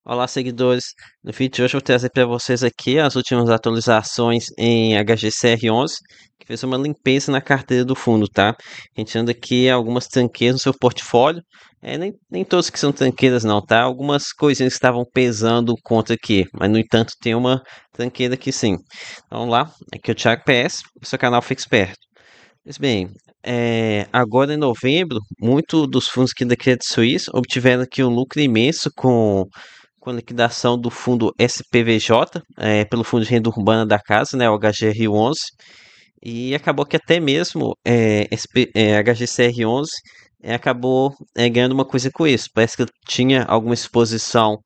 Olá, seguidores. No vídeo de hoje eu vou trazer para vocês aqui as últimas atualizações em HGCR11, que fez uma limpeza na carteira do fundo, tá? A gente anda aqui algumas tranqueiras no seu portfólio. Nem todas que são tranqueiras não, tá? Algumas coisinhas que estavam pesando contra aqui, mas no entanto tem uma tranqueira aqui sim. Então, vamos lá, aqui é o Thiago PS, o seu canal Fica Esperto. Pois bem, agora em novembro, muito dos fundos aqui da Credit Suisse obtiveram aqui um lucro imenso com a liquidação do fundo SPVJ, pelo Fundo de Renda Urbana da Casa, né, o HGR11, e acabou que até mesmo HGCR11 acabou ganhando uma coisa com isso. Parece que tinha alguma exposição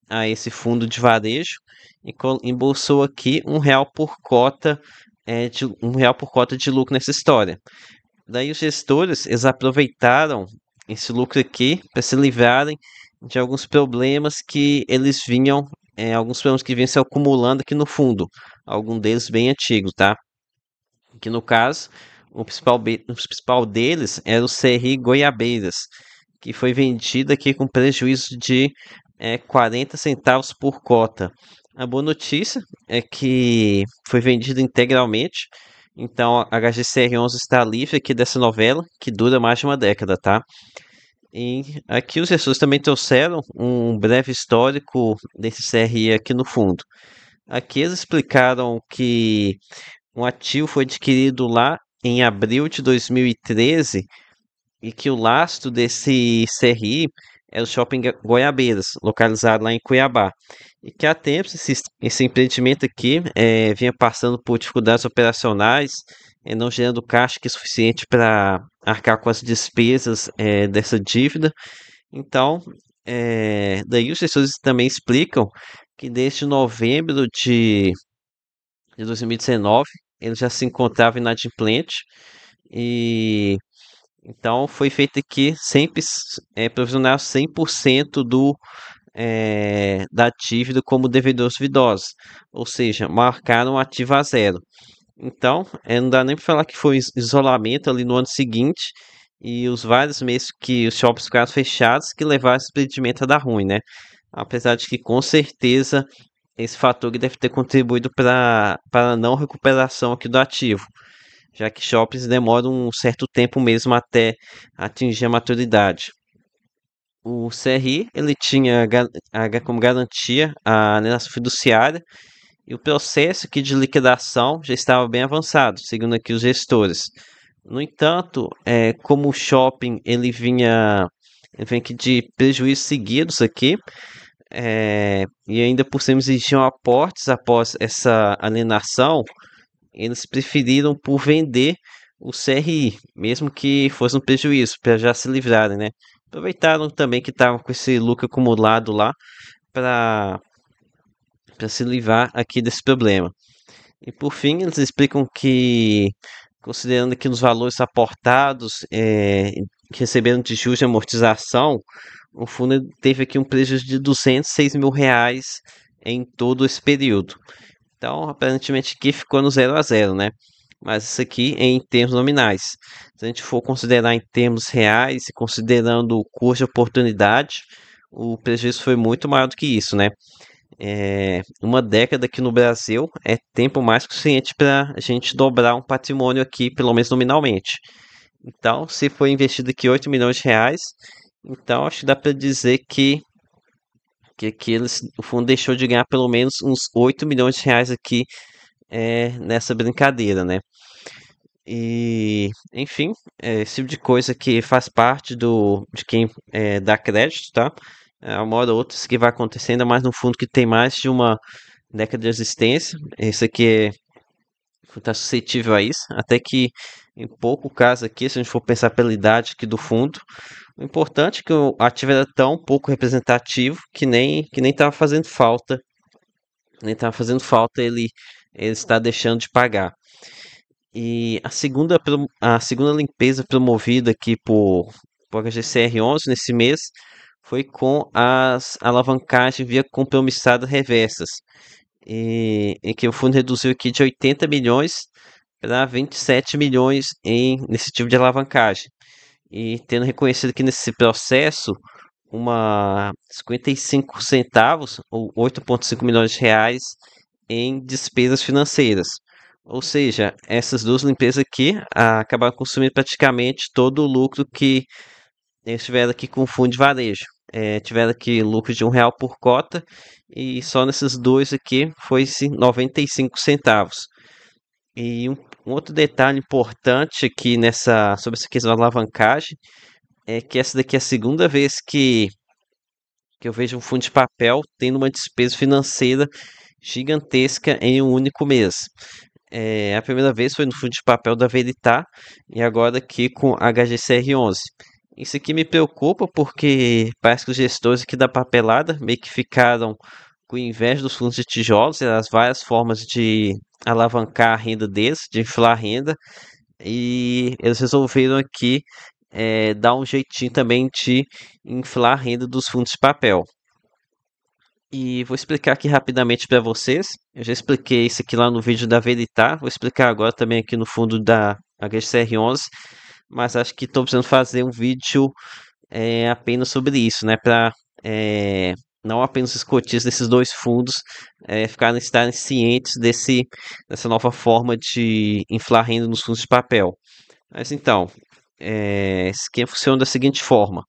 a esse fundo de varejo e embolsou aqui R$ 1 por cota de lucro nessa história. Daí os gestores, eles aproveitaram esse lucro aqui para se livrarem de alguns problemas que vinham se acumulando aqui no fundo, algum deles bem antigos, tá? Que no caso, o principal deles era o CRI Goiabeiras, que foi vendido aqui com prejuízo de 40 centavos por cota. A boa notícia é que foi vendido integralmente, então a HGCR11 está livre aqui dessa novela, que dura mais de uma década, tá? E aqui os gestores também trouxeram um breve histórico desse CRI aqui no fundo. Aqui eles explicaram que um ativo foi adquirido lá em abril de 2013 e que o lastro desse CRI é o Shopping Goiabeiras, localizado lá em Cuiabá. E que há tempos esse empreendimento aqui vinha passando por dificuldades operacionais, não gerando caixa que é suficiente para arcar com as despesas dessa dívida. Então, daí os gestores também explicam que desde novembro de 2019 ele já se encontrava inadimplente e então foi feito aqui sempre provisionar 100% da dívida como devedores duvidosos, ou seja, marcaram o ativo a zero. Então, não dá nem para falar que foi isolamento ali no ano seguinte e os vários meses que os shoppings ficaram fechados que levaram esse empreendimento a dar ruim, né? Apesar de que com certeza esse fator que deve ter contribuído para a não recuperação aqui do ativo, já que shoppings demoram um certo tempo mesmo até atingir a maturidade. O CRI ele tinha como garantia a alienação fiduciária e o processo aqui de liquidação já estava bem avançado, segundo aqui os gestores. No entanto, como o shopping ele vem aqui de prejuízos seguidos aqui, e ainda por cima exigiam aportes após essa alienação, eles preferiram por vender o CRI, mesmo que fosse um prejuízo, para já se livrarem, né? Aproveitaram também que estavam com esse lucro acumulado lá para se livrar aqui desse problema. E por fim, eles explicam que, considerando que nos valores aportados que receberam de juros de amortização, o fundo teve aqui um prejuízo de R$ 206 mil em todo esse período. Então, aparentemente aqui ficou no 0 a 0, né? Mas isso aqui em termos nominais. Se a gente for considerar em termos reais e considerando o custo de oportunidade, o prejuízo foi muito maior do que isso, né? Uma década aqui no Brasil é tempo mais que suficiente para a gente dobrar um patrimônio aqui, pelo menos nominalmente. Então, se foi investido aqui R$ 8 milhões, então acho que dá para dizer que o fundo deixou de ganhar pelo menos uns R$ 8 milhões aqui nessa brincadeira, né? E, enfim, esse tipo de coisa que faz parte de quem dá crédito, tá? Uma hora ou outra isso que vai acontecer, ainda mais no fundo que tem mais de uma década de existência. Esse aqui está suscetível a isso, até que em pouco caso aqui, se a gente for pensar pela idade aqui do fundo, o importante é que o ativo era tão pouco representativo que nem estava fazendo falta, ele está deixando de pagar. E a segunda limpeza promovida aqui por HGCR11 nesse mês foi com as alavancagens via compromissado reversas, em que o fundo reduziu aqui de 80 milhões para 27 milhões nesse tipo de alavancagem. E tendo reconhecido que nesse processo uma 55 centavos ou 8,5 milhões de reais em despesas financeiras. Ou seja, essas duas empresas aqui acabaram consumindo praticamente todo o lucro que eles tiveram aqui com o fundo de varejo. Tiveram aqui lucro de R$ 1 por cota e só nesses dois aqui foi-se 95 centavos. E um outro detalhe importante aqui sobre essa questão da alavancagem é que essa daqui é a segunda vez que eu vejo um fundo de papel tendo uma despesa financeira gigantesca em um único mês. A primeira vez foi no fundo de papel da Veritar e agora aqui com HGCR11. Isso aqui me preocupa porque parece que os gestores aqui da papelada meio que ficaram com inveja dos fundos de tijolos e das várias formas de alavancar a renda deles, de inflar a renda, e eles resolveram aqui dar um jeitinho também de inflar a renda dos fundos de papel. E vou explicar aqui rapidamente para vocês. Eu já expliquei isso aqui lá no vídeo da Veritar. Vou explicar agora também aqui no fundo da HCR11. Mas acho que estou precisando fazer um vídeo apenas sobre isso, né? Para não apenas os cotistas desses dois fundos estarem cientes dessa nova forma de inflar renda nos fundos de papel. Mas então, esse esquema funciona da seguinte forma.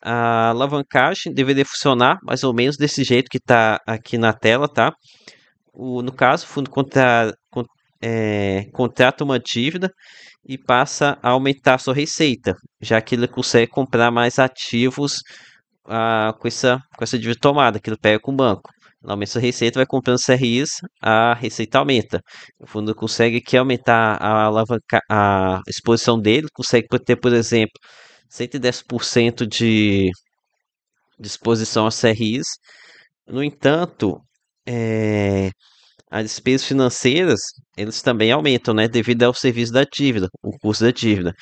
A alavancagem deveria funcionar mais ou menos desse jeito que está aqui na tela, tá? No caso, o fundo contrata uma dívida e passa a aumentar a sua receita, já que ele consegue comprar mais ativos com essa dívida tomada que ele pega com o banco. Ele aumenta a receita, vai comprando CRIs, a receita aumenta. O fundo consegue aqui aumentar a exposição dele, consegue ter, por exemplo, 110% de exposição a CRIs. No entanto, as despesas financeiras, eles também aumentam, né, devido ao serviço da dívida, o custo da dívida.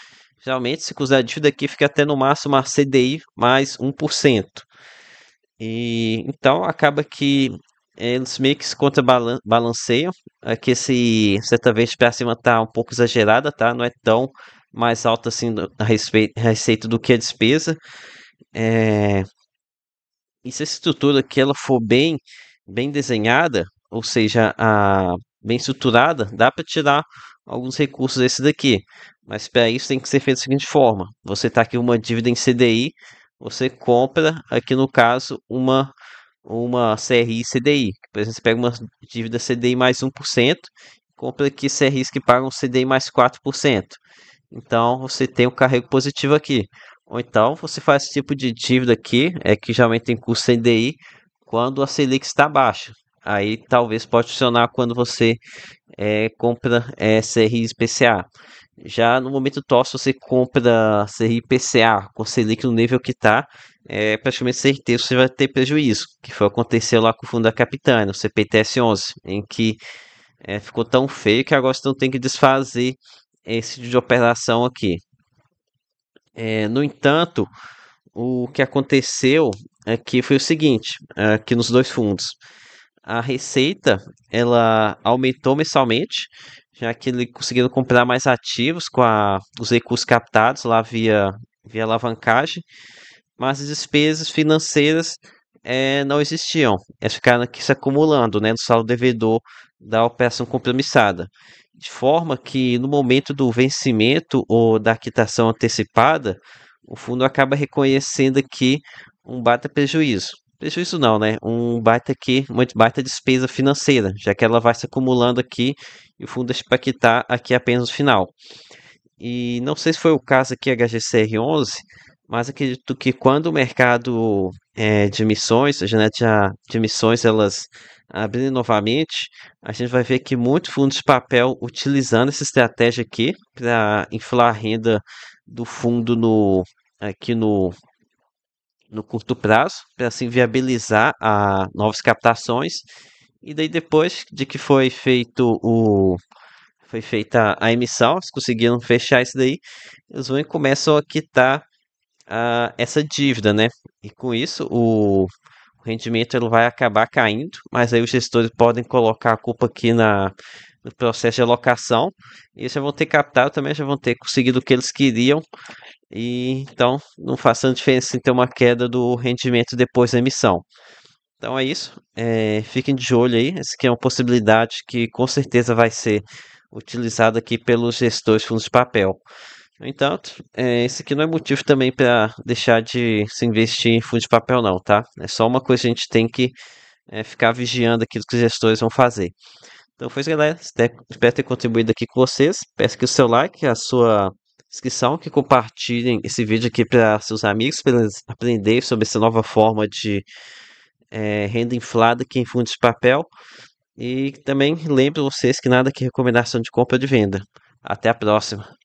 Geralmente, esse custo da dívida aqui fica até no máximo a CDI mais 1%. E então acaba que eles meio que se contrabalanceiam. Aqui essa vez para cima tá um pouco exagerada, tá? Não é tão mais alta assim a receita do que a despesa. É, e se essa estrutura aqui ela for bem desenhada, ou seja, bem estruturada, dá para tirar alguns recursos desse daqui. Mas para isso tem que ser feito da seguinte forma: você está aqui uma dívida em CDI, você compra aqui no caso uma CRI CDI. Por exemplo, você pega uma dívida CDI mais 1%, compra aqui CRIs que pagam CDI mais 4%. Então você tem um carrego positivo aqui. Ou então você faz esse tipo de dívida aqui, que geralmente tem custo CDI, quando a Selic está baixa. Aí talvez pode funcionar quando você compra CRI IPCA. Já no momento tosse, você compra CRI IPCA com Selic no nível que está, é praticamente certeza que você vai ter prejuízo, que foi aconteceu lá com o fundo da Capitânia, o CPTS-11, em que ficou tão feio que agora você não tem que desfazer esse tipo de operação aqui. No entanto, o que aconteceu aqui foi o seguinte, aqui nos dois fundos. A receita, ela aumentou mensalmente, já que eles conseguiram comprar mais ativos com os recursos captados lá via alavancagem, mas as despesas financeiras não existiam. Elas ficaram aqui se acumulando, né, no saldo devedor da operação compromissada. De forma que no momento do vencimento ou da quitação antecipada, o fundo acaba reconhecendo aqui um baita prejuízo. Prejuízo não, né? Uma baita despesa financeira, já que ela vai se acumulando aqui e o fundo deixa para quitar aqui apenas no final. E não sei se foi o caso aqui HGCR11, mas acredito que quando o mercado de emissões, a janela de emissões, elas abrirem novamente, a gente vai ver que muitos fundos de papel utilizando essa estratégia aqui para inflar a renda do fundo aqui no curto prazo, para assim viabilizar novas captações. E daí depois de que foi feita a emissão, eles conseguiram fechar isso daí, eles vão e começam a quitar essa dívida, né? E com isso o rendimento ele vai acabar caindo, mas aí os gestores podem colocar a culpa aqui no processo de alocação e eles já vão ter captado também, já vão ter conseguido o que eles queriam e então não faz tanta diferença em ter uma queda do rendimento depois da emissão. Então é isso. Fiquem de olho aí. Essa aqui é uma possibilidade que com certeza vai ser utilizada aqui pelos gestores de fundos de papel. No entanto, esse aqui não é motivo também para deixar de se investir em fundo de papel, não, tá? É só uma coisa que a gente tem que ficar vigiando aquilo que os gestores vão fazer. Então foi isso, galera. Espero ter contribuído aqui com vocês. Peço que o seu like, a sua inscrição, que compartilhem esse vídeo aqui para seus amigos, para eles aprenderem sobre essa nova forma de renda inflada aqui em fundos de papel. E também lembro vocês que nada que recomendação de compra ou de venda. Até a próxima.